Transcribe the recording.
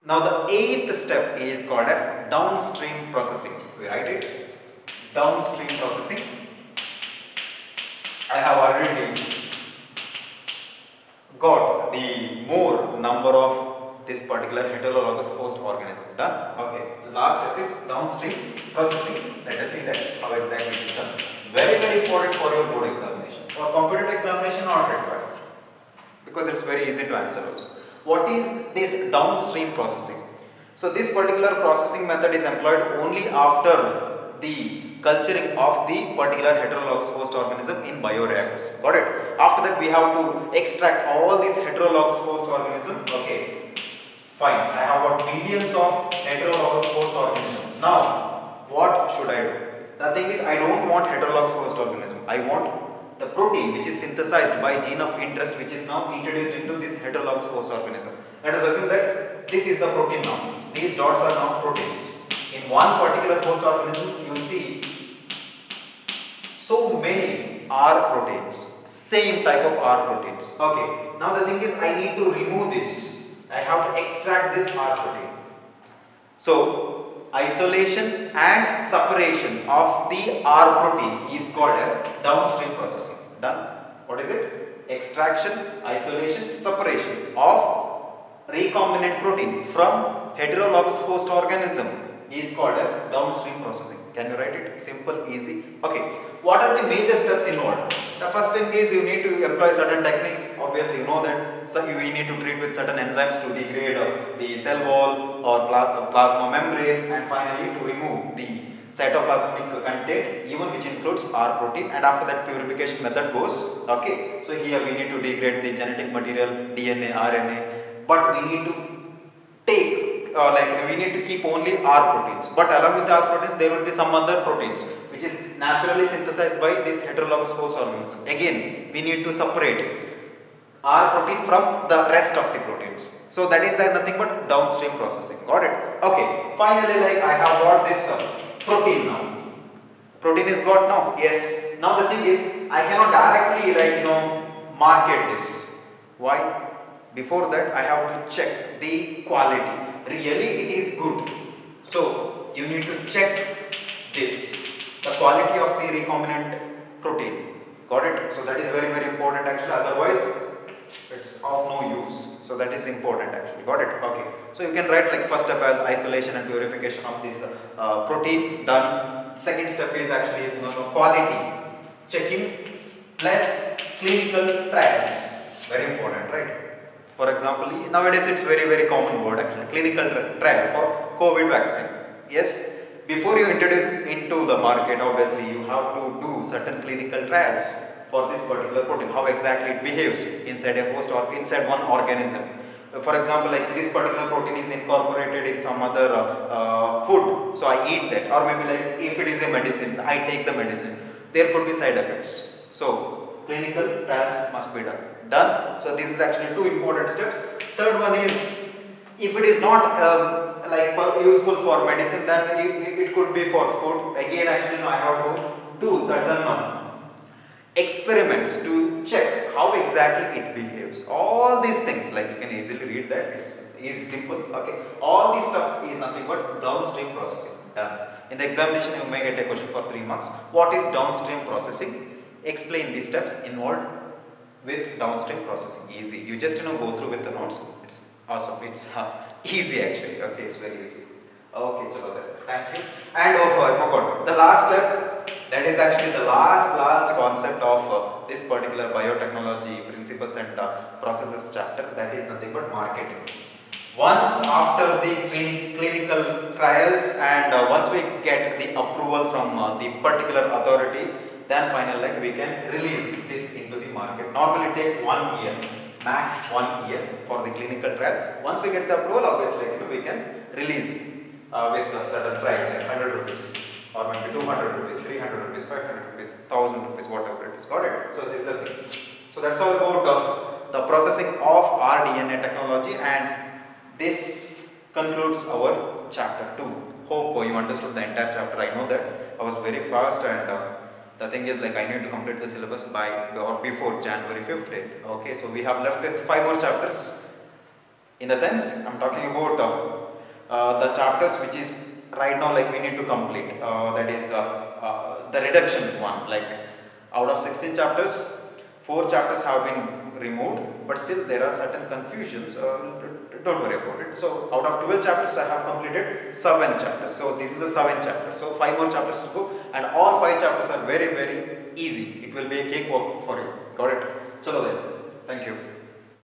Now the eighth step is called as downstream processing. We write it, downstream processing. I have already got the more number of this particular heterologous host organism. Done? Okay. The last step is downstream processing. Let us see that how exactly it is done. Very important for your board examination. For competitive examination, not required, because it's very easy to answer also. What is this downstream processing? So this particular processing method is employed only after the culturing of the particular heterologous host organism in bioreactors. Got it? After that we have to extract all these heterologous host organism. Okay, fine. I have got millions of heterologous host organism. Now what should I do? The thing is, I don't want heterologous host organism. I want the protein which is synthesized by gene of interest, which is now introduced into this heterologous host organism. Let us assume that this is the protein now. These dots are now proteins. In one particular host organism, you see so many R proteins, same type of R proteins. Okay, now the thing is, I need to remove this. I have to extract this R protein. So, isolation and separation of the R protein is called as downstream processing. Done? What is it? Extraction, isolation, separation of recombinant protein from heterologous host organism is called as downstream processing. Can you write it? Simple, easy. Okay. What are the major steps involved? The first thing is you need to employ certain techniques. Obviously, you know that you need to treat with certain enzymes to degrade the cell wall or plasma membrane, and finally to remove the cytoplasmic content, even which includes R protein, and after that purification method goes. Okay. So here we need to degrade the genetic material, DNA, RNA, but we need to take we need to keep only R proteins, but along with the R proteins there will be some other proteins which is naturally synthesized by this heterologous host organism. Again, we need to separate R protein from the rest of the proteins. So that is nothing but downstream processing. Got it? Okay. Finally, I have got this protein now. Protein is got now. Yes. Now the thing is, I cannot directly market this. Why? Before that, I have to check the quality. Really it is good. So you need to check this, the quality of the recombinant protein. Got it? So that is very important actually, otherwise it's of no use. So that is important actually. Got it? Okay. So you can write first step as isolation and purification of this protein. Done. Second step is actually quality checking plus clinical trials. Very important, right? For example, nowadays it's very common word actually, clinical trial for COVID vaccine. Yes, before you introduce into the market, obviously you have to do certain clinical trials for this particular protein, how exactly it behaves inside a host or inside one organism. For example, this particular protein is incorporated in some other food, so I eat that, or maybe if it is a medicine, I take the medicine, there could be side effects. So clinical trials must be done. So this is actually two important steps. Third one is, if it is not useful for medicine, then it could be for food. Again, actually I have to do certain experiments to check how exactly it behaves. All these things, you can easily read that, it's easy, simple. Okay, all this stuff is nothing but downstream processing. Done. In the examination you may get a question for 3 marks. What is downstream processing? Explain the steps involved with downstream processing. Easy. You just go through with the notes. It's awesome. It's easy actually. Okay, it's very easy. Okay, chalo then. Thank you. And I forgot the last step. That is actually the last concept of this particular biotechnology principles and processes chapter. That is nothing but marketing. Once after the clinical trials and once we get the approval from the particular authority, then finally we can release this into the market. Normally it takes 1 year, max 1 year for the clinical trial. Once we get the approval, obviously we can release with certain price like 100 rupees or maybe 200 rupees, 300 rupees, 500 rupees, 1000 rupees, whatever it is. Got it? So this is the thing. So that's all about the processing of rDNA technology, and this concludes our chapter 2. Hope you understood the entire chapter. I know that I was very fast, and the thing is I need to complete the syllabus by or before January 15th. Okay, so we have left with 5 more chapters. In the sense, I'm talking about the chapters which is right now like we need to complete. That is the reduction one. Like out of 16 chapters, 4 chapters have been removed, but still there are certain confusions. Don't worry about it. So out of 12 chapters, I have completed 7 chapters. So this is the 7th chapter. So 5 more chapters to go, and all 5 chapters are very easy. It will be a cakewalk for you. Got it? Chalo then. Thank you.